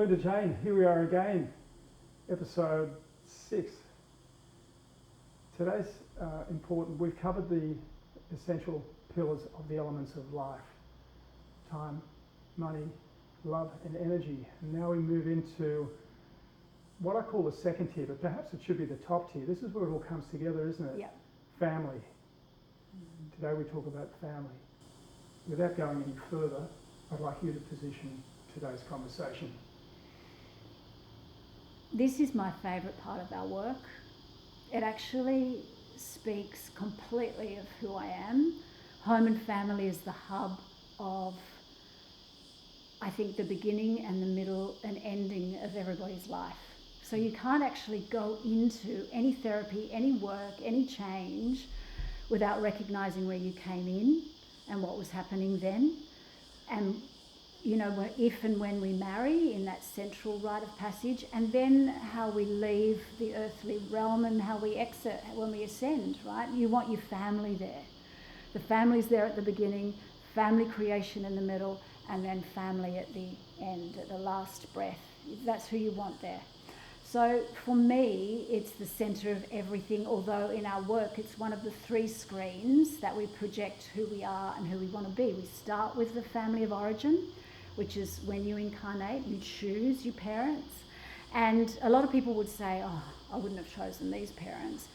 Belinda Jane, here we are again, episode 6. Today's important. We've covered the essential pillars of the elements of life: time, money, love and energy. And now we move into what I call the second tier, but perhaps it should be the top tier. This is where it all comes together, isn't it? Yeah. Family. Today we talk about family. Without going any further, I'd like you to position today's conversation. This is my favourite part of our work. It actually speaks completely of who I am. Home and family is the hub of, I think, the beginning and the middle and ending of everybody's life. So you can't actually go into any therapy, any work, any change without recognising where you came in and what was happening then. And you know, if and when we marry, in that central rite of passage, and then how we leave the earthly realm and how we exit when we ascend, right? You want your family there. The family's there at the beginning, family creation in the middle, and then family at the end, at the last breath. That's who you want there. So for me, it's the centre of everything, although in our work, it's one of the 3 screens that we project who we are and who we want to be. We start with the family of origin, which is when you incarnate, you choose your parents. And a lot of people would say, oh, I wouldn't have chosen these parents.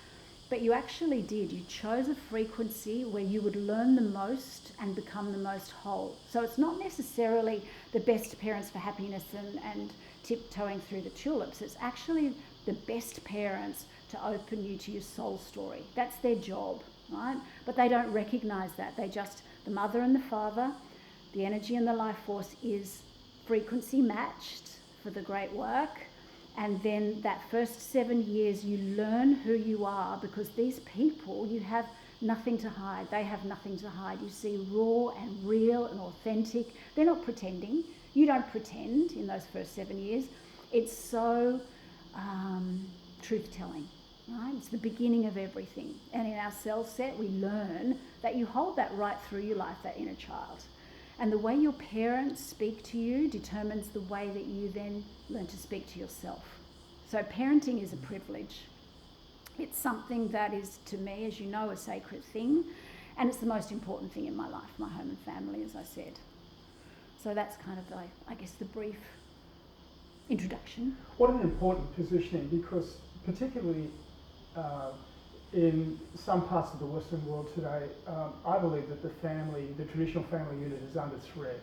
But you actually did. You chose a frequency where you would learn the most and become the most whole. So it's not necessarily the best parents for happiness and tiptoeing through the tulips. It's actually the best parents to open you to your soul story. That's their job, right? But they don't recognise that. They just, the mother and the father, the energy and the life force is frequency matched for the great work. And then that first 7 years, you learn who you are, because these people, you have nothing to hide. They have nothing to hide. You see raw and real and authentic. They're not pretending. You don't pretend in those first 7 years. It's so truth-telling, right? It's the beginning of everything. And in our self set, we learn that you hold that right through your life, that inner child. And the way your parents speak to you determines the way that you then learn to speak to yourself. So parenting is a privilege. It's something that is, to me, as you know, a sacred thing. And it's the most important thing in my life, my home and family, as I said. So that's kind of, I guess, the brief introduction. What an important positioning, because particularly in some parts of the Western world today, I believe that the traditional family unit is under threat.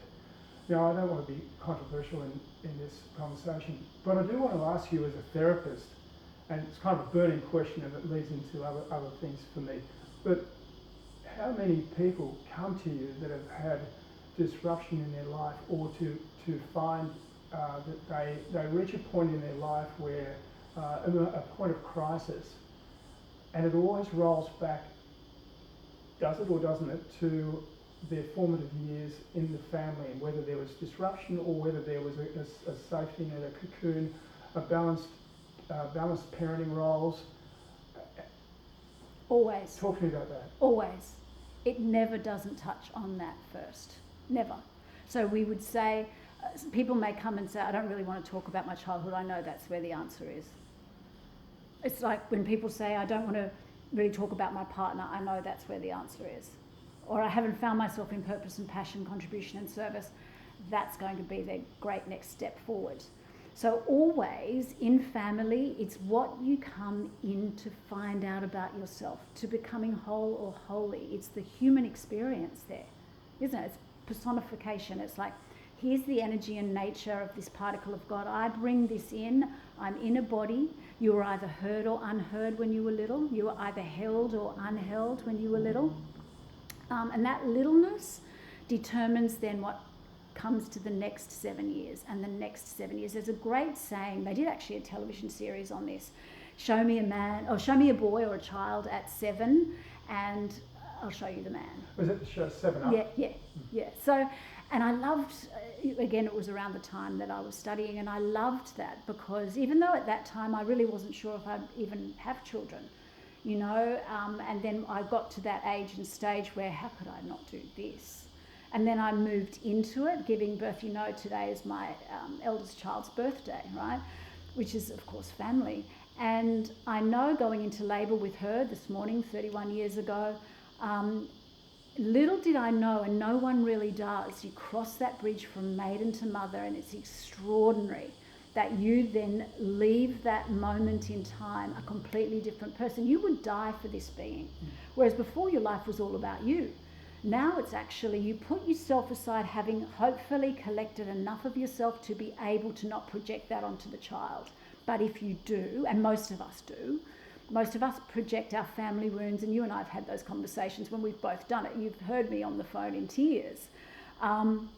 Now, I don't want to be controversial in this conversation, but I do want to ask you as a therapist, and it's kind of a burning question and it leads into other things for me, but how many people come to you that have had disruption in their life, or to find that they reach a point in their life where, a point of crisis, and it always rolls back, does it or doesn't it, to their formative years in the family, and whether there was disruption or whether there was a safety net, a cocoon, a balanced parenting roles. Always. Talk to me about that. Always. It never doesn't touch on that first. Never. So we would say, people may come and say, I don't really want to talk about my childhood. I know that's where the answer is. It's like when people say, I don't want to really talk about my partner, I know that's where the answer is. Or I haven't found myself in purpose and passion, contribution and service. That's going to be the great next step forward. So always in family, it's what you come in to find out about yourself, to becoming whole or holy. It's the human experience there, isn't it? It's personification. It's like, here's the energy and nature of this particle of God. I bring this in. I'm in a body. You were either heard or unheard when you were little. You were either held or unheld when you were little. And that littleness determines then what comes to the next 7 years and the next 7 years. There's a great saying. They did actually a television series on this. Show me a boy or a child at 7 and I'll show you the man. Was it the show 7 Up? Yeah. So, and I loved, again, it was around the time that I was studying, and I loved that because even though at that time I really wasn't sure if I'd even have children, and then I got to that age and stage where how could I not do this? And then I moved into it, giving birth. You know, today is my eldest child's birthday, right? Which is, of course, family. And I know going into labour with her this morning, 31 years ago, little did I know, and no one really does, you cross that bridge from maiden to mother, and it's extraordinary that you then leave that moment in time a completely different person. You would die for this being, whereas before your life was all about you. Now it's actually you put yourself aside, having hopefully collected enough of yourself to be able to not project that onto the child. But if you do, and most of us do, most of us project our family wounds, and you and I have had those conversations when we've both done it. You've heard me on the phone in tears. And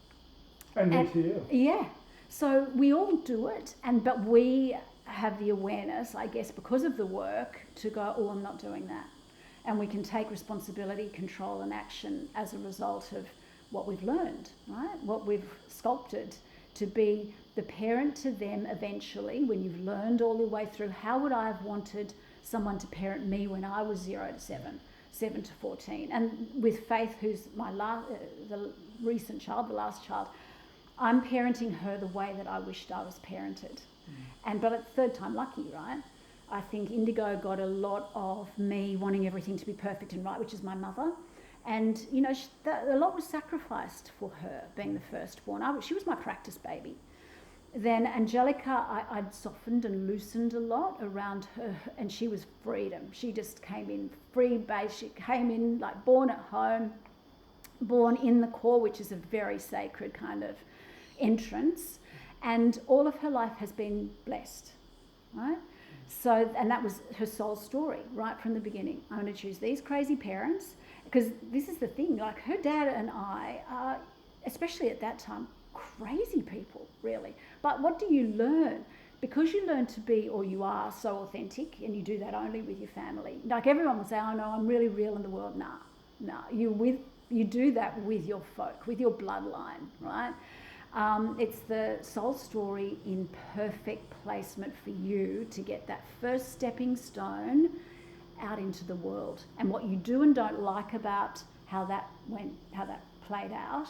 me too. Yeah. So we all do it, but we have the awareness, I guess, because of the work, to go, oh, I'm not doing that. And we can take responsibility, control and action as a result of what we've learned, right? What we've sculpted to be the parent to them eventually, when you've learned all the way through. How would I have wanted someone to parent me when I was 0 to 7, 7 to 14? And with Faith, who's my the recent child, the last child, I'm parenting her the way that I wished I was parented. But at third time lucky, right? I think Indigo got a lot of me wanting everything to be perfect and right, which is my mother. And, you know, a lot was sacrificed for her being the firstborn. She was my practice baby. Then Angelica, I'd softened and loosened a lot around her, and she was freedom. She just came in free base. She came in like born at home, born in the core, which is a very sacred kind of entrance. And all of her life has been blessed, right? So, and that was her soul story right from the beginning. I'm going to choose these crazy parents, because this is the thing, like her dad and I are, especially at that time, crazy people, really. But what do you learn? Because you learn to be, or you are so authentic, and you do that only with your family. Like everyone will say, oh no, I'm really real in the world. Nah. You do that with your folk, with your bloodline, right? It's the soul story in perfect placement for you to get that first stepping stone out into the world. And what you do and don't like about how that played out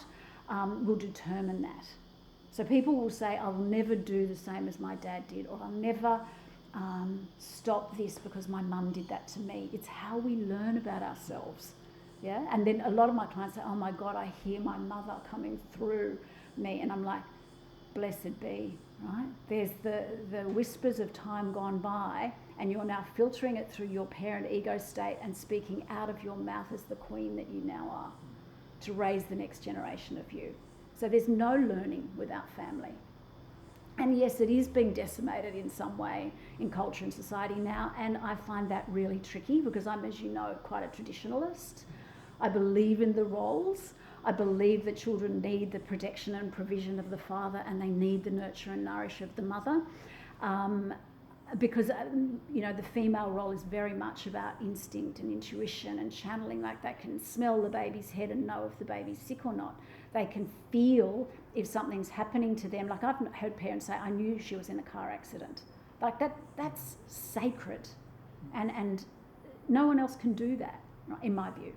will determine that. So people will say, I will never do the same as my dad did, or I'll never stop this because my mum did that to me. It's how we learn about ourselves. Yeah. And then a lot of my clients say, oh my God, I hear my mother coming through me, and I'm like, blessed be, right? There's the whispers of time gone by, and you're now filtering it through your parent ego state and speaking out of your mouth as the queen that you now are, to raise the next generation of you. So there's no learning without family. And yes, it is being decimated in some way in culture and society now, and I find that really tricky because I'm, as you know, quite a traditionalist. I believe in the roles. I believe that children need the protection and provision of the father, and they need the nurture and nourish of the mother. Because, you know, the female role is very much about instinct and intuition and channeling. Like, they can smell the baby's head and know if the baby's sick or not. They can feel if something's happening to them. Like, I've heard parents say, I knew she was in a car accident. Like, that's sacred. And no one else can do that, in my view.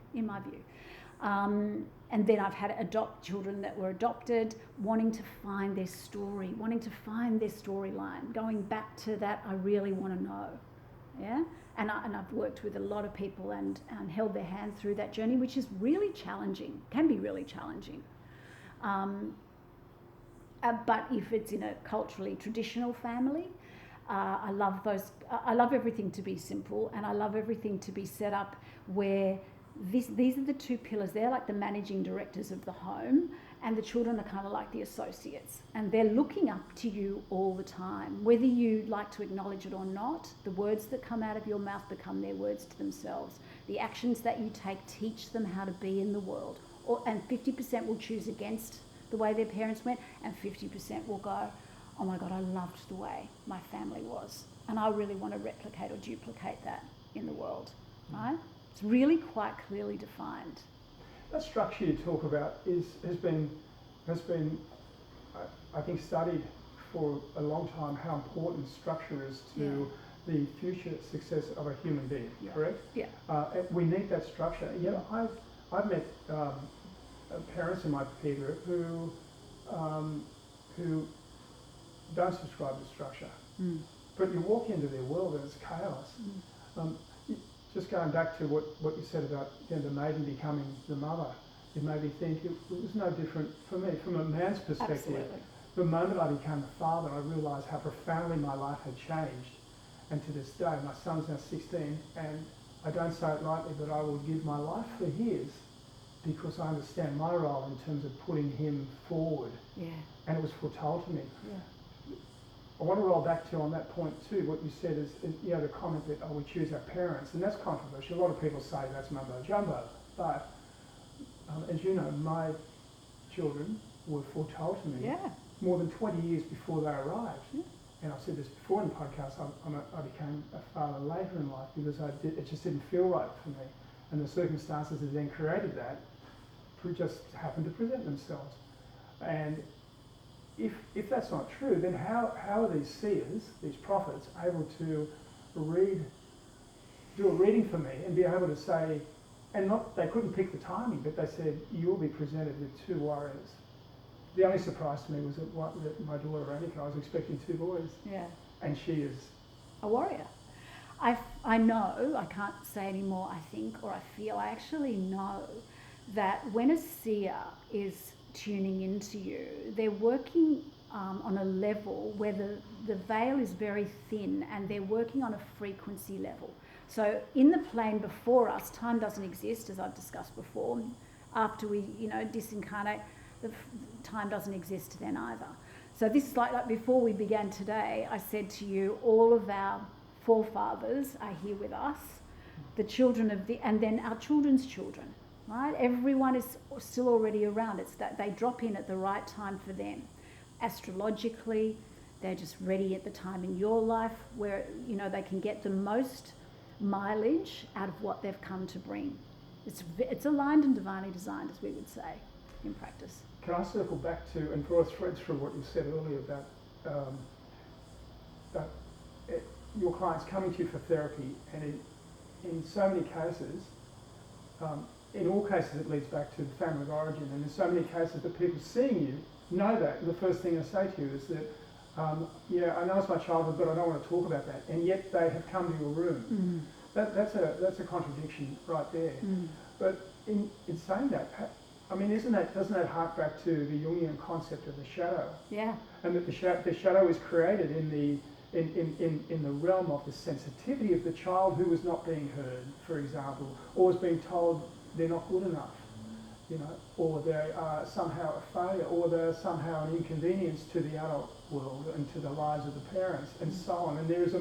And then I've had children that were adopted, wanting to find their story, wanting to find their storyline, going back to that, I really want to know, yeah? And I've worked with a lot of people and held their hand through that journey, which is really challenging, can be really challenging. But if it's in a culturally traditional family, I love everything to be simple, and I love everything to be set up where these are the two pillars. They're like the managing directors of the home, and the children are kind of like the associates, and they're looking up to you all the time. Whether you like to acknowledge it or not, the words that come out of your mouth become their words to themselves. The actions that you take teach them how to be in the world. And 50% will choose against the way their parents went, and 50% will go, oh my God, I loved the way my family was, and I really want to replicate or duplicate that in the world, right? It's really quite clearly defined. That structure you talk about has been I think studied for a long time, how important structure is to the future success of a human being. Correct? Yeah. We need that structure. You know, I've met parents in my peer group who don't subscribe to structure. But you walk into their world and it's chaos. Just going back to what you said about the maiden becoming the mother, it made me think it was no different for me. From a man's perspective, Absolutely. the moment I became a father, I realised how profoundly my life had changed. And to this day, my son's now 16, and I don't say it lightly, but I will give my life for his, because I understand my role in terms of putting him forward. Yeah. And it was foretold to me. Yeah. I want to roll back to on that point too. What you said is the comment that we choose our parents, and that's controversial. A lot of people say that's mumbo jumbo, but as you know, my children were foretold to me more than 20 years before they arrived. Yeah. And I've said this before in the podcast. I became a father later in life because it just didn't feel right for me, and the circumstances that then created that just happened to present themselves. And if that's not true, then how are these seers, these prophets, able to do a reading for me and be able to say, they couldn't pick the timing, but they said, you'll be presented with two warriors. The only surprise to me was that my daughter Ronny, I was expecting two boys. Yeah. And she is a warrior. I know, I can't say anymore, I think, or I feel, I actually know that when a seer is tuning into you, they're working on a level where the veil is very thin, and they're working on a frequency level. So in the plane before us, time doesn't exist, as I've discussed before. After we, disincarnate, the time doesn't exist then either. So this is like before we began today, I said to you, all of our forefathers are here with us, the children and then our children's children. Right? Everyone is still already around. It's that they drop in at the right time for them. Astrologically, they're just ready at the time in your life where, they can get the most mileage out of what they've come to bring. It's aligned and divinely designed, as we would say, in practice. Can I circle back to and draw a thread through what you said earlier about your clients coming to you for therapy, and in so many cases, in all cases it leads back to the family of origin, and in so many cases the people seeing you know that, and the first thing I say to you is that, I know it's my childhood, but I don't want to talk about that, and yet they have come to your room. That's a contradiction right there. But in saying that, doesn't that hark back to the Jungian concept of the shadow? Yeah. And that the shadow is created in the realm of the sensitivity of the child who was not being heard, for example, or was being told they're not good enough, or they are somehow a failure, or they're somehow an inconvenience to the adult world and to the lives of the parents, and so on. And there is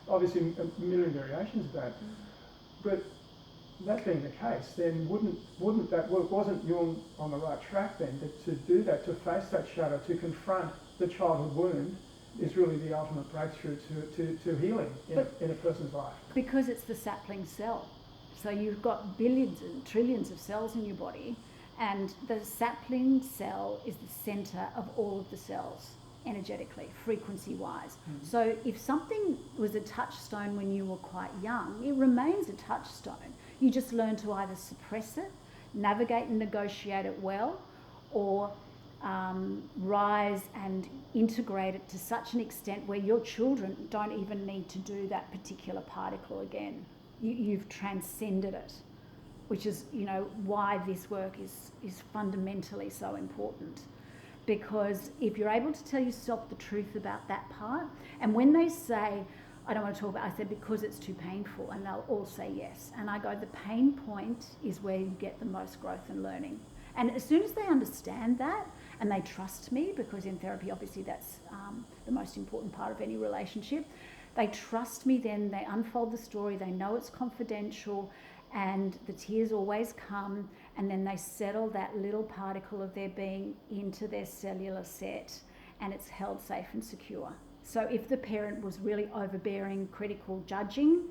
obviously a million variations of that. But that being the case, then wouldn't that work? Wasn't Jung on the right track then to do that, to face that shadow, to confront the childhood wound? Is really the ultimate breakthrough to healing in a person's life. Because it's the sapling cell. So you've got billions and trillions of cells in your body, and the sapling cell is the centre of all of the cells, energetically, frequency-wise. So if something was a touchstone when you were quite young, it remains a touchstone. You just learn to either suppress it, navigate and negotiate it well, or rise and integrate it to such an extent where your children don't even need to do that particular particle again. You've transcended it, which is, why this work is fundamentally so important. Because if you're able to tell yourself the truth about that part, and when they say, I don't want to talk about, I said, because it's too painful, and they'll all say yes. And I go, the pain point is where you get the most growth and learning. And as soon as they understand that, and they trust me, because in therapy, obviously that's the most important part of any relationship, they trust me, then they unfold the story, they know it's confidential, and the tears always come, and then they settle that little particle of their being into their cellular set, and it's held safe and secure. So if the parent was really overbearing, critical, judging,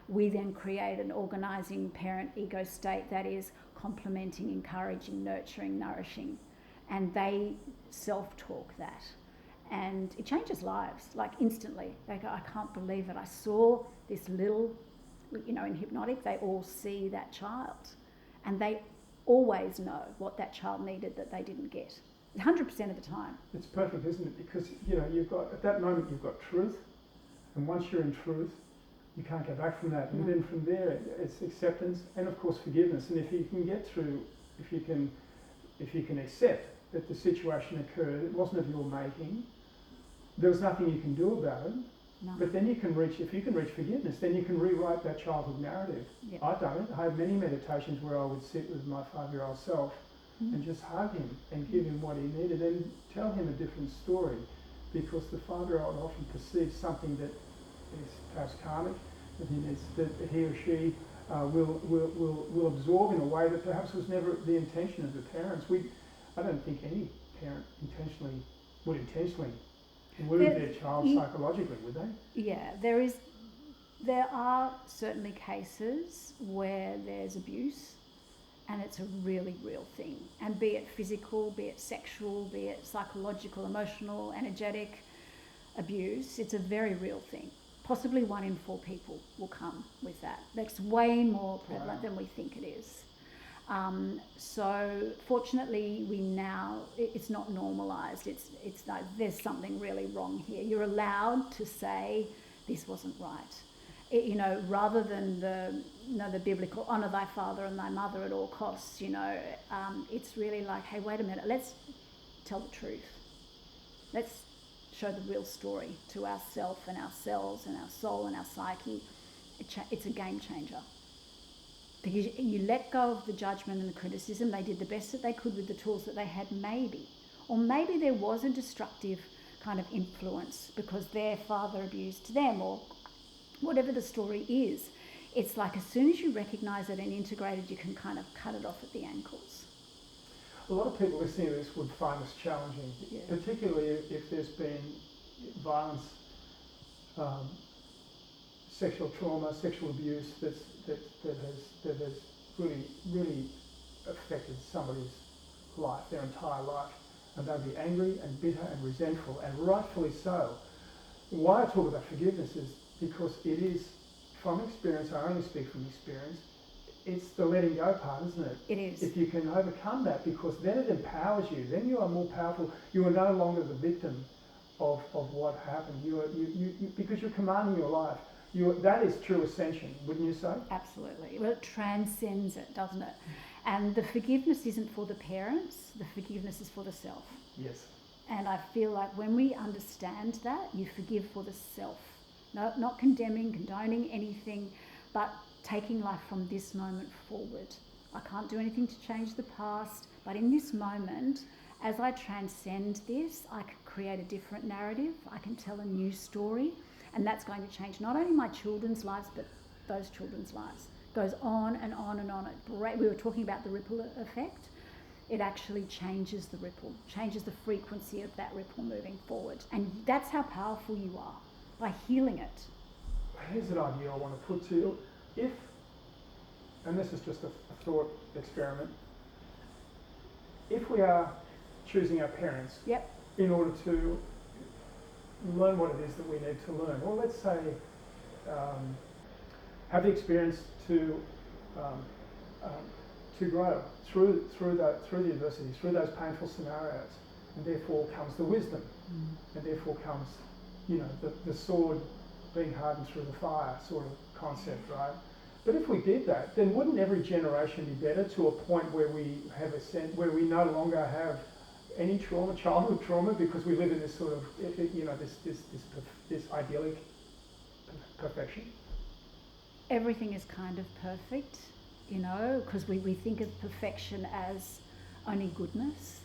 we then create an organising parent ego state that is complementing, encouraging, nurturing, nourishing. And they self-talk that. And it changes lives, like instantly. They go, I can't believe it. I saw this little, in hypnotic, they all see that child. And they always know what that child needed that they didn't get, 100% of the time. It's perfect, isn't it? Because, you know, you've got, at that moment, you've got truth, and once you're in truth, you can't go back from that. And then from there, it's acceptance and, of course, forgiveness. And if you can get through, if you can accept that the situation occurred, it wasn't of your making, there was nothing you can do about it. No. But then you can reach, if you can reach forgiveness, then you can rewrite that childhood narrative. Yep. I've done it. I had many meditations where I would sit with my 5-year-old self and just hug him and give him what he needed and tell him a different story, because the 5-year-old often perceives something that is perhaps karmic, that he or she will absorb in a way that perhaps was never the intention of the parents. I don't think any parent would intentionally wound their child psychologically, would they? Yeah, there are certainly cases where there's abuse, and it's a really real thing. And be it physical, be it sexual, be it psychological, emotional, energetic abuse, it's a very real thing. Possibly 1 in 4 people will come with that. That's way more prevalent than we think it is. So fortunately, it's not normalised. It's like there's something really wrong here. You're allowed to say this wasn't right. Rather than the biblical honour thy father and thy mother at all costs. It's really like, hey, wait a minute. Let's tell the truth. Let's show the real story to ourself and ourselves and our soul and our psyche. It's a game changer. Because you let go of the judgment and the criticism. They did the best that they could with the tools that they had, maybe. Or maybe there was a destructive kind of influence because their father abused them, or whatever the story is. It's like as soon as you recognise it and integrate it, you can kind of cut it off at the ankles. A lot of people listening to this would find this challenging, particularly if there's been violence, sexual trauma, sexual abuse that has really affected somebody's life, their entire life, and they'll be angry and bitter and resentful, and rightfully so. Why I talk about forgiveness is because it is, from experience, I only speak from experience, it's the letting go part, isn't it? It is. If you can overcome that, because then it empowers you, then you are more powerful. You are no longer the victim of what happened. Because you're commanding your life. That is true ascension, wouldn't you say? Absolutely. Well, it transcends it, doesn't it? And the forgiveness isn't for the parents, the forgiveness is for the self. Yes. And I feel like when we understand that, you forgive for the self. No, not condemning, condoning anything, but taking life from this moment forward. I can't do anything to change the past, but in this moment, as I transcend this, I can create a different narrative. I can tell a new story. And that's going to change not only my children's lives, but those children's lives. It goes on and on and on. We were talking about the ripple effect. It actually changes the ripple, changes the frequency of that ripple moving forward. And that's how powerful you are, by healing it. Here's an idea I want to put to you. If, and this is just a thought experiment, if we are choosing our parents in order to learn what it is that we need to learn, or let's say have the experience to grow through the adversity, through those painful scenarios, and therefore comes the wisdom, and therefore comes the sword being hardened through the fire sort of concept, right? But if we did that, then wouldn't every generation be better to a point where we have where we no longer have any trauma, childhood trauma, because we live in this sort of, this idyllic perfection? Everything is kind of perfect, because we think of perfection as only goodness,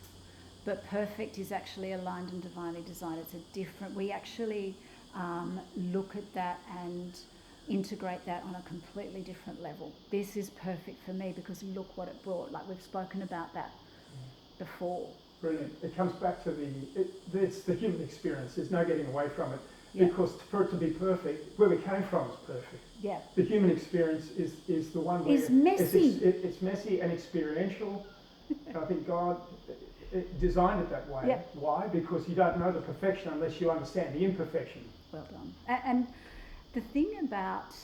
but perfect is actually aligned and divinely designed. It's a different, we actually look at that and integrate that on a completely different level. This is perfect for me because look what it brought. Like we've spoken about that before. Brilliant. It comes back to it's the human experience. There's no getting away from it. Because for it to be perfect, where we came from is perfect. Yeah. The human experience is the one where it's messy. It's messy and experiential. I think God designed it that way. Yeah. Why? Because you don't know the perfection unless you understand the imperfection. Well done. And the thing about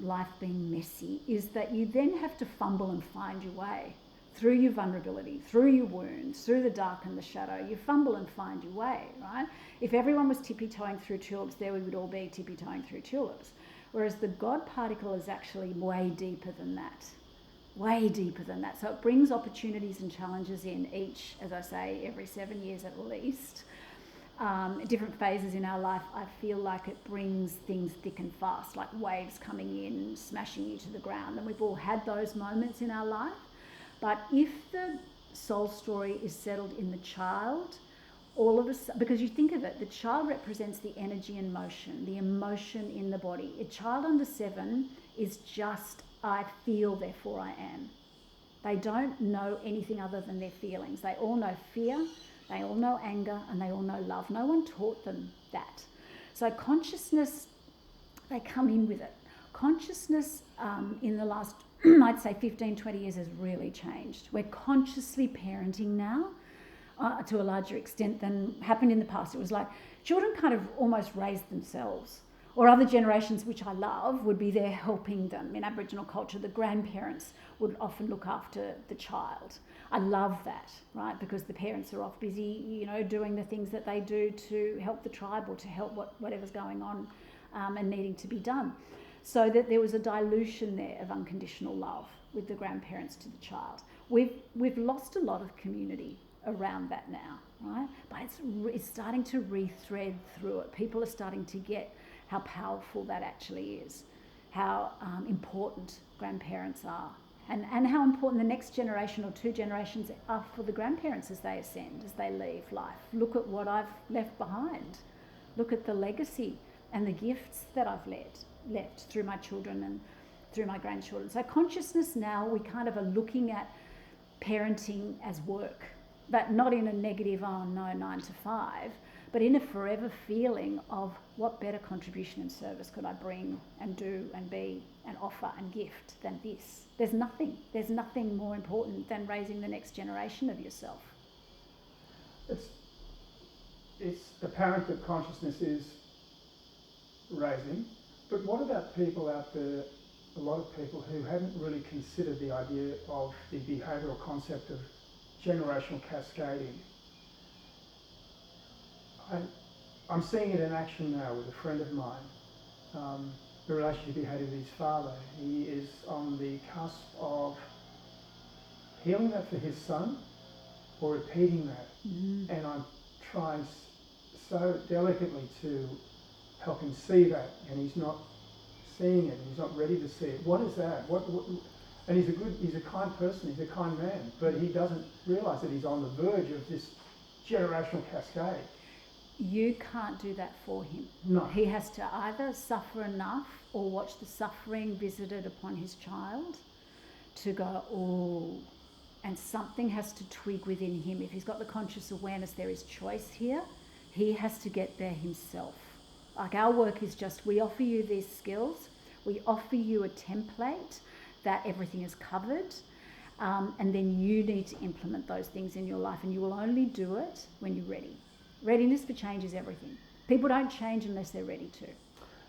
life being messy is that you then have to fumble and find your way through your vulnerability, through your wounds, through the dark and the shadow. You fumble and find your way, right? If everyone was tippy-toeing through tulips, there we would all be tippy-toeing through tulips. Whereas the God particle is actually way deeper than that. Way deeper than that. So it brings opportunities and challenges in each, as I say, every 7 years at least. Different phases in our life, I feel like it brings things thick and fast, like waves coming in, smashing you to the ground. And we've all had those moments in our life. But if the soul story is settled in the child, all of a sudden, because you think of it, the child represents the energy and motion, the emotion in the body. A child under 7 is just, I feel, therefore I am. They don't know anything other than their feelings. They all know fear, they all know anger, and they all know love. No one taught them that. So consciousness, they come in with it. Consciousness in the last, I'd say 15, 20 years has really changed. We're consciously parenting now to a larger extent than happened in the past. It was like children kind of almost raised themselves. Or other generations, which I love, would be there helping them. In Aboriginal culture, the grandparents would often look after the child. I love that, right? Because the parents are off busy, doing the things that they do to help the tribe or to help whatever's going on and needing to be done. So that there was a dilution there of unconditional love with the grandparents to the child. We've lost a lot of community around that now, right? But it's starting to re-thread through it. People are starting to get how powerful that actually is, how important grandparents are, and how important the next generation or 2 generations are for the grandparents as they ascend, as they leave life. Look at what I've left behind. Look at the legacy and the gifts that I've left through my children and through my grandchildren. So consciousness now, we kind of are looking at parenting as work, but not in a negative, 9 to 5, but in a forever feeling of what better contribution and service could I bring and do and be and offer and gift than this. There's nothing more important than raising the next generation of yourself. It's apparent that consciousness is raising, but what about people out there, a lot of people who hadn't really considered the idea of the behavioural concept of generational cascading? I'm seeing it in action now with a friend of mine, the relationship he had with his father. He is on the cusp of healing that for his son or repeating that. And I'm trying so delicately to help him see that, and he's not seeing it, he's not ready to see it. What is that? And he's a kind person, he's a kind man, but he doesn't realise that he's on the verge of this generational cascade. You can't do that for him. No. He has to either suffer enough or watch the suffering visited upon his child to go, oh, and something has to twig within him. If he's got the conscious awareness there is choice here, he has to get there himself. Like our work is just, we offer you these skills, we offer you a template that everything is covered, and then you need to implement those things in your life, and you will only do it when you're ready. Readiness for change is everything. People don't change unless they're ready to.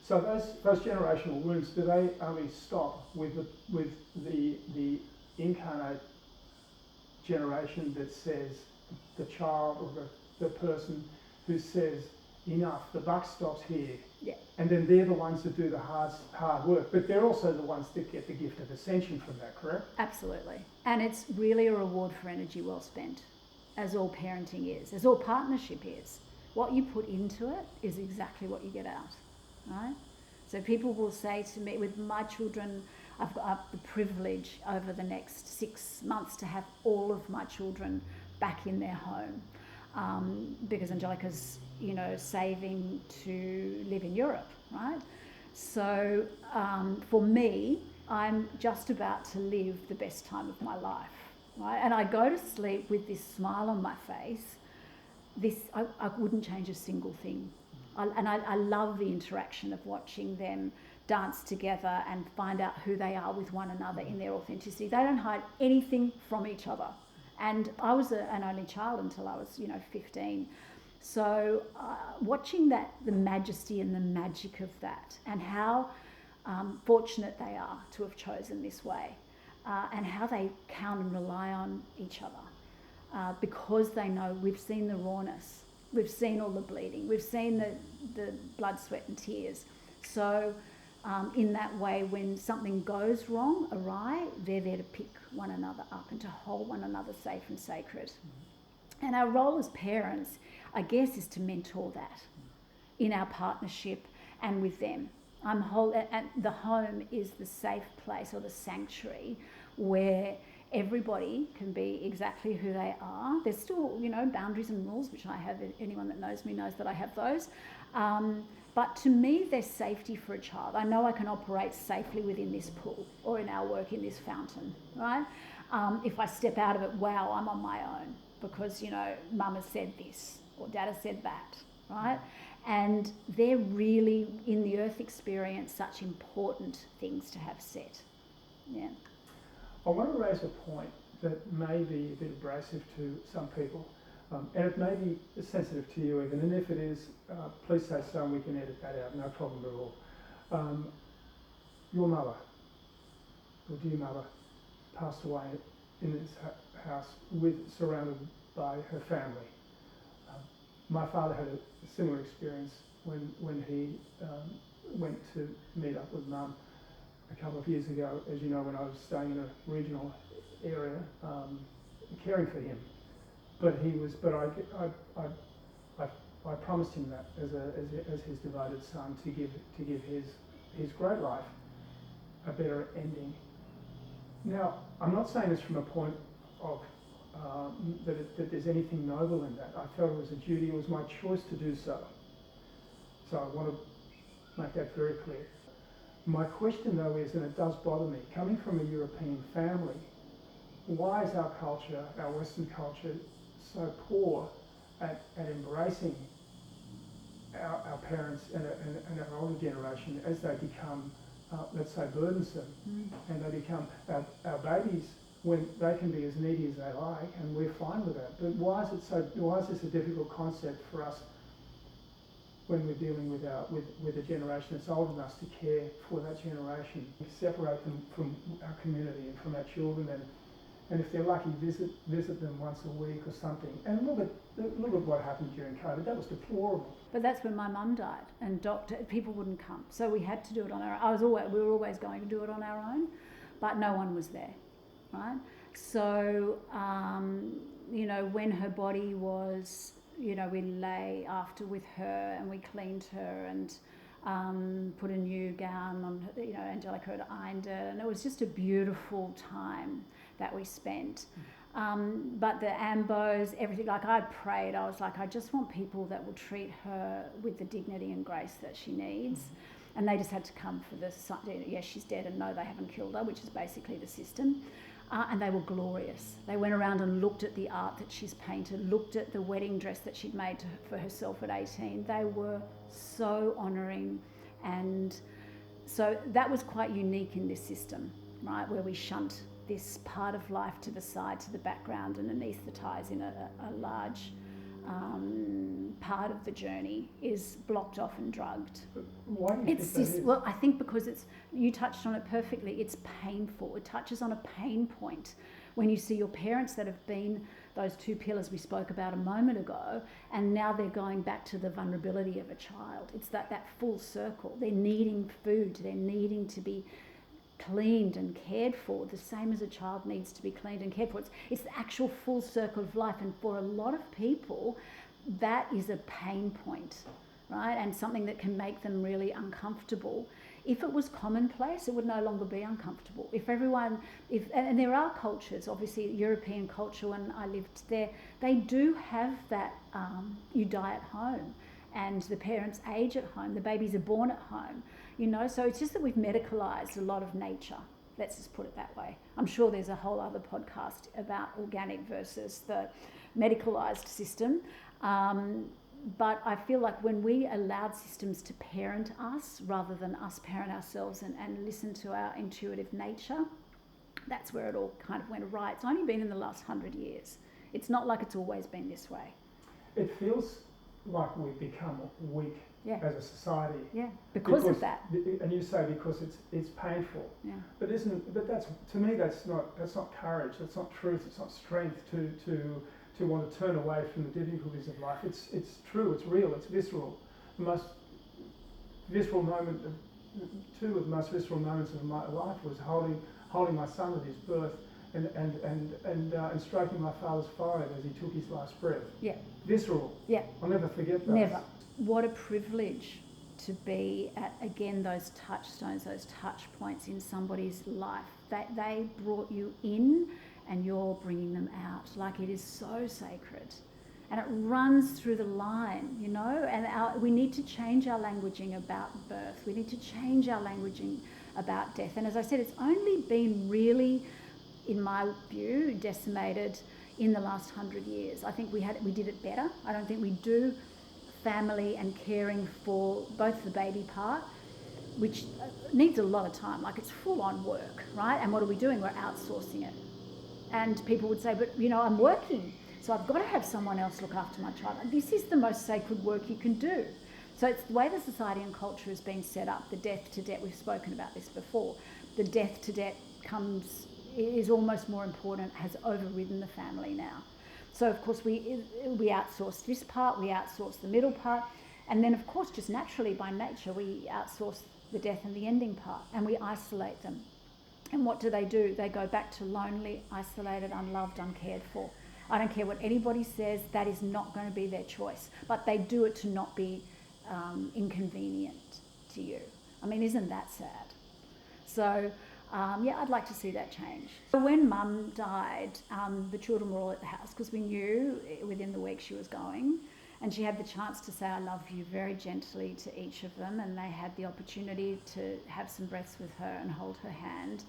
So those generational wounds, do they only stop with the incarnate generation that says, the child or the person who says, enough, the buck stops here? Yeah. And then they're the ones that do the hard work, but they're also the ones that get the gift of ascension from that, correct? Absolutely. And it's really a reward for energy well spent, as all parenting is, as all partnership is. What you put into it is exactly what you get out, right? So people will say to me, with my children, I've got the privilege over the next 6 months to have all of my children back in their home, because Angelica's, saving to live in Europe, right? So for me, I'm just about to live the best time of my life, right? And I go to sleep with this smile on my face. I wouldn't change a single thing. I love the interaction of watching them dance together and find out who they are with one another in their authenticity. They don't hide anything from each other. And I was an only child until I was, 15. So watching that, the majesty and the magic of that, and how fortunate they are to have chosen this way, and how they count and rely on each other, because they know we've seen the rawness, we've seen all the bleeding, we've seen the blood, sweat and tears. So in that way, when something goes wrong, awry, they're there to pick one another up and to hold one another safe and sacred. And our role as parents, I guess, is to mentor that in our partnership and with them. And the home is the safe place or the sanctuary where everybody can be exactly who they are. There's still, boundaries and rules, which I have. Anyone that knows me knows that I have those. But to me, there's safety for a child. I know I can operate safely within this pool or in our work in this fountain, right? If I step out of it, wow, I'm on my own because, mum has said this or dad has said that, right? And they're really, in the earth experience, such important things to have set. Yeah. I want to raise a point that may be a bit abrasive to some people, and it may be sensitive to you even, and if it is, please say so and we can edit that out, no problem at all. Your mother, your dear mother, passed away in this house surrounded by her family. My father had a similar experience when he went to meet up with mum a couple of years ago, as you know, when I was staying in a regional area, caring for him. But I promised him that as his devoted son to give his great life a better ending. Now, I'm not saying this from a point of that there's anything noble in that. I felt it was a duty, it was my choice to do so. So I want to make that very clear. My question though is, and it does bother me, coming from a European family, why is our culture, our Western culture, so poor at embracing our parents and our older generation as they become, let's say, burdensome, and they become our babies, when they can be as needy as they like, and we're fine with that. But why is this a difficult concept for us when we're dealing with a generation that's old enough to care for that generation? We separate them from our community and from our children, and if they're lucky, visit them once a week or something. And look at what happened during COVID. That was deplorable. But that's when my mum died, and people wouldn't come, so we had to do it on our own. We were always going to do it on our own, but no one was there, right? So when her body was, we lay after with her and we cleaned her and put a new gown on her, Angelica had ironed it, and it was just a beautiful time that we spent. But the ambos, everything, I prayed, I was like, I just want people that will treat her with the dignity and grace that she needs. And they just had to come for yes, she's dead, and no, they haven't killed her, which is basically the system. And they were glorious. They went around and looked at the art that she's painted, looked at the wedding dress that she'd made for herself at 18. They were so honouring, and so that was quite unique in this system, right, where we shunt this part of life to the side, to the background, and anaesthetise in a large part of the journey is blocked off and drugged. Why do you think that is? Well, I think because you touched on it perfectly, it's painful. It touches on a pain point when you see your parents that have been those two pillars we spoke about a moment ago, and now they're going back to the vulnerability of a child. It's that full circle. They're needing food, they're needing to be cleaned and cared for, the same as a child needs to be cleaned and cared for. It's the actual full circle of life, and for a lot of people that is a pain point, right, and something that can make them really uncomfortable. If it was commonplace, it would no longer be uncomfortable. And there are cultures, obviously European culture, when I lived there, they do have that you die at home and the parents age at home, the babies are born at home. So it's just that we've medicalised a lot of nature. Let's just put it that way. I'm sure there's a whole other podcast about organic versus the medicalised system. But I feel like when we allowed systems to parent us rather than us parent ourselves and listen to our intuitive nature, that's where it all kind of went awry. It's only been in the last 100 years. It's not like it's always been this way. It feels like we've become weak Yeah. as a society. Yeah, because of that. And you say because it's painful. Yeah. But that's, to me, that's not courage. That's not truth. It's not strength to want to turn away from the difficulties of life. It's true. It's real. It's visceral. The most visceral moment, two of the most visceral moments of my life was holding my son at his birth and stroking my father's forehead as he took his last breath. Yeah. Visceral. Yeah. I'll never forget that. Never. What a privilege to be at, again, those touchstones, those touch points in somebody's life. They brought you in and you're bringing them out. Like, it is so sacred. And it runs through the line, you know, and we need to change our languaging about birth. We need to change our languaging about death. And as I said, it's only been really, in my view, decimated in the last 100 years. I think we did it better. I don't think we do family and caring for both the baby part, which needs a lot of time. Like, it's full on work, right? And what are we doing? We're outsourcing it. And people would say, but you know, I'm working, so I've got to have someone else look after my child. And this is the most sacred work you can do. So it's the way the society and culture has been set up. The death to debt, we've spoken about this before. The death to debt is almost more important, has overridden the family now. So of course we outsource this part, we outsource the middle part, and then of course just naturally by nature we outsource the death and the ending part, and we isolate them. And what do? They go back to lonely, isolated, unloved, uncared for. I don't care what anybody says, that is not going to be their choice, but they do it to not be inconvenient to you. I mean, isn't that sad? So yeah, I'd like to see that change. When Mum died, the children were all at the house because we knew within the week she was going, and she had the chance to say I love you very gently to each of them, and they had the opportunity to have some breaths with her and hold her hand.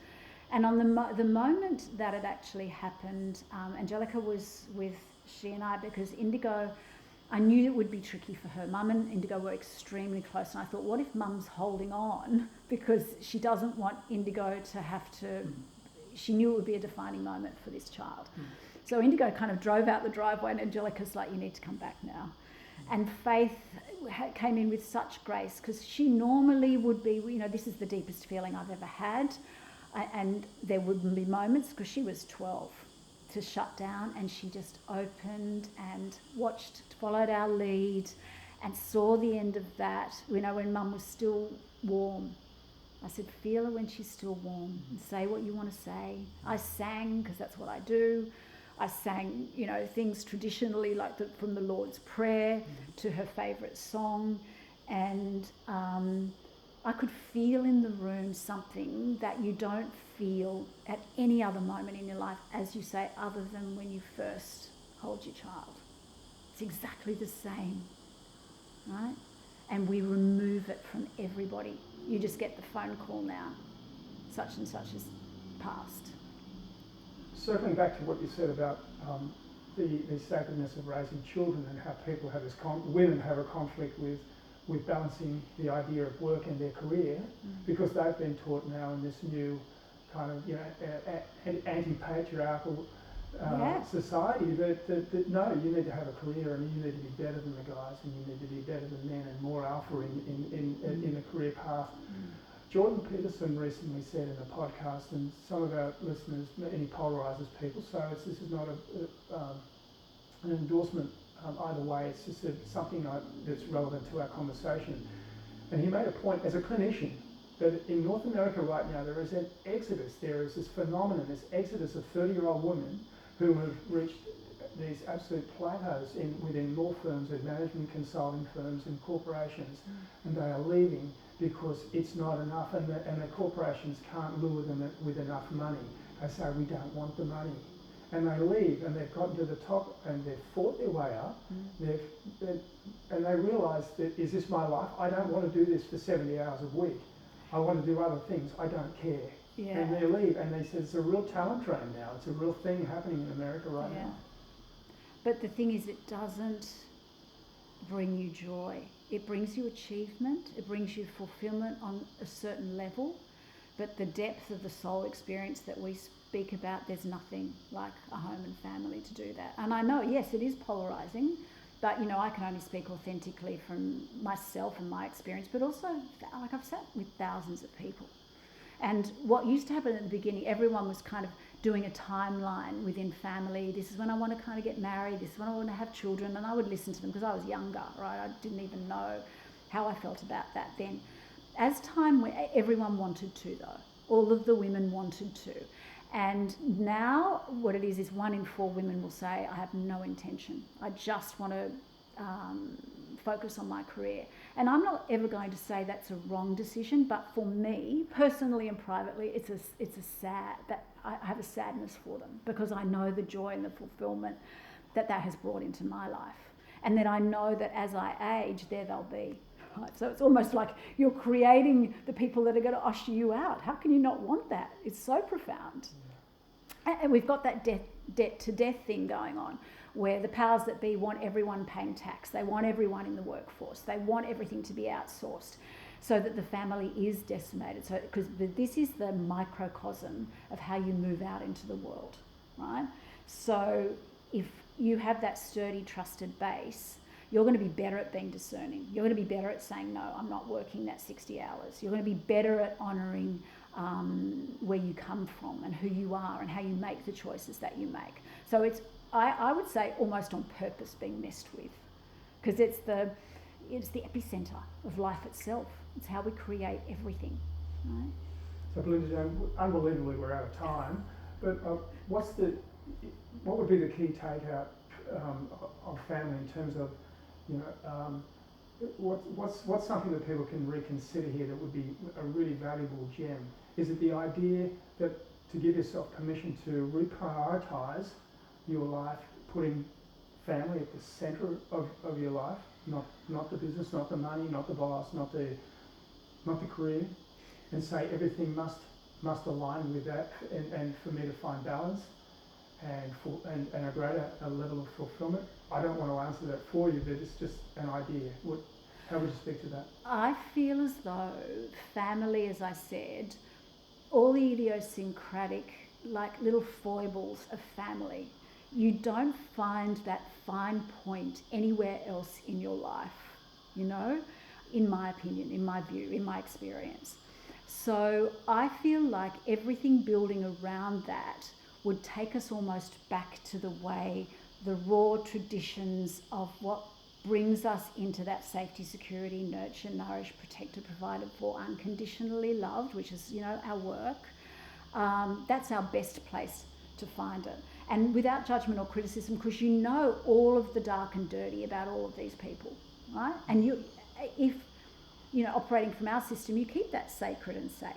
And on the moment that it actually happened, Angelica was with she and I, because Indigo, I knew it would be tricky for her. Mum and Indigo were extremely close, and I thought, what if Mum's holding on because she doesn't want Indigo to have to, she knew it would be a defining moment for this child. So Indigo kind of drove out the driveway, and Angelica's like, you need to come back now. And Faith came in with such grace, because she normally would be, you know, this is the deepest feeling I've ever had, and there would be moments, because she was 12, to shut down, and she just opened and watched, followed our lead, and saw the end of that, you know, when Mum was still warm. I said, feel her when she's still warm, and say what you want to say. I sang, because that's what I do. I sang, you know, things traditionally, like from the Lord's Prayer to her favourite song, and I could feel in the room something that you don't feel at any other moment in your life, as you say, other than when you first hold your child. It's exactly the same, right? And we remove it from everybody. You just get the phone call now, such and such is passed. Circling back to what you said about the sacredness of raising children, and how people have this women have a conflict with balancing the idea of work and their career, because they've been taught now in this new kind of, you know, anti-patriarchal society that no, you need to have a career, and you need to be better than the guys, and you need to be better than men, and more alpha in the career path. Jordan Peterson recently said in a podcast, and some of our listeners, he polarizes people, so this is not an endorsement either way, it's just something that's relevant to our conversation. And he made a point as a clinician that in North America right now there is an exodus, there is this phenomenon, this exodus of 30-year-old women who have reached these absolute plateaus within law firms and management consulting firms and corporations, and they are leaving because it's not enough, and the corporations can't lure them with enough money. They say, we don't want the money. And they leave, and they've gotten to the top, and they've fought their way up, and they realise that, is this my life? I don't want to do this for 70 hours a week. I want to do other things. I don't care. Yeah. And they leave, and they said it's a real talent drain now. It's a real thing happening in America right now. But the thing is, it doesn't bring you joy. It brings you achievement. It brings you fulfillment on a certain level. But the depth of the soul experience that we speak about, there's nothing like a home and family to do that. And I know, yes, it is polarising, But, I can only speak authentically from myself and my experience, but also, like, I've sat with thousands of people. And what used to happen at the beginning, everyone was kind of doing a timeline within family. This is when I want to kind of get married. This is when I want to have children. And I would listen to them because I was younger, right? I didn't even know how I felt about that then. As time went, everyone wanted to, though. All of the women wanted to. And now what it is 1 in 4 women will say, I have no intention. I just want to focus on my career. And I'm not ever going to say that's a wrong decision, but for me, personally and privately, it's a sad, that I have a sadness for them, because I know the joy and the fulfillment that has brought into my life. And then I know that as I age, there they'll be. Right? So it's almost like you're creating the people that are going to usher you out. How can you not want that? It's so profound. And we've got that debt to death thing going on, where the powers that be want everyone paying tax. They want everyone in the workforce. They want everything to be outsourced so that the family is decimated. So, because this is the microcosm of how you move out into the world, right? So if you have that sturdy, trusted base, you're going to be better at being discerning. You're going to be better at saying, no, I'm not working that 60 hours. You're going to be better at honouring where you come from and who you are and how you make the choices that you make. So it's, I would say, almost on purpose being messed with, because it's the epicenter of life itself. It's how we create everything, right? So Belinda Jane, unbelievably we're out of time, but what would be the key takeout of family in terms of, what's something that people can reconsider here that would be a really valuable gem? Is it the idea that to give yourself permission to reprioritise your life, putting family at the centre of your life, not the business, not the money, not the boss, not the career, and say everything must align with that, and for me to find balance and a greater level of fulfilment? I don't want to answer that for you, but it's just an idea. How would you speak to that? I feel as though family, as I said, all the idiosyncratic, like little foibles of family, you don't find that fine point anywhere else in your life, in my opinion, in my view, in my experience. So I feel like everything building around that would take us almost back to the way, the raw traditions of what brings us into that safety, security, nurture, nourish, protected, provided for, unconditionally loved, which is, our work. That's our best place to find it. And without judgment or criticism, because all of the dark and dirty about all of these people, right? And if operating from our system, you keep that sacred and safe,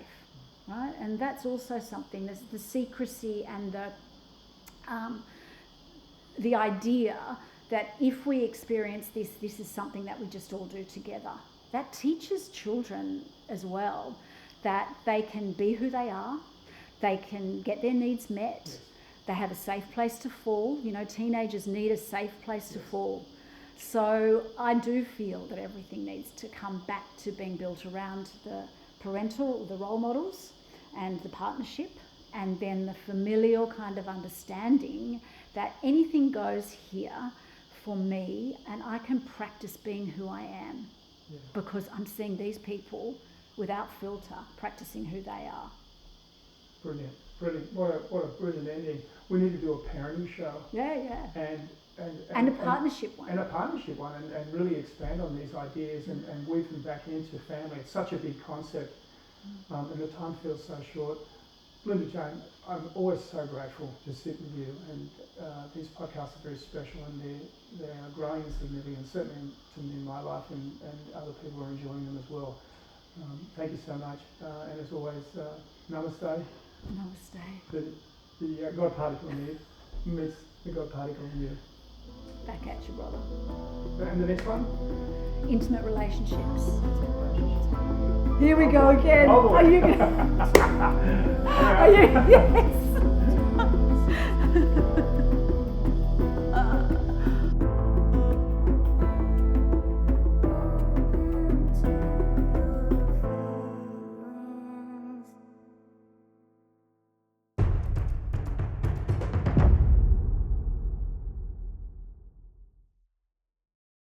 right? And that's also something, there's the secrecy and the idea that if we experience this is something that we just all do together. That teaches children as well that they can be who they are, they can get their needs met, yes. They have a safe place to fall. Teenagers need a safe place to fall. So I do feel that everything needs to come back to being built around the role models and the partnership, and then the familial kind of understanding that anything goes here for me, and I can practice being who I am, because I'm seeing these people without filter practicing who they are. Brilliant. What a brilliant ending. We need to do a parenting show. Yeah. And a partnership one. And really expand on these ideas and weave them back into family. It's such a big concept, and the time feels so short. Belinda Jane, I'm always so grateful to sit with you, and these podcasts are very special, and they are growing in significance, certainly to me in my life, and other people are enjoying them as well. Thank you so much, and as always, namaste. Namaste. The God particle in you meets the God particle in you. Back at you, brother. And the next one? Intimate relationships. Here we go again. Oh, are you? Yes.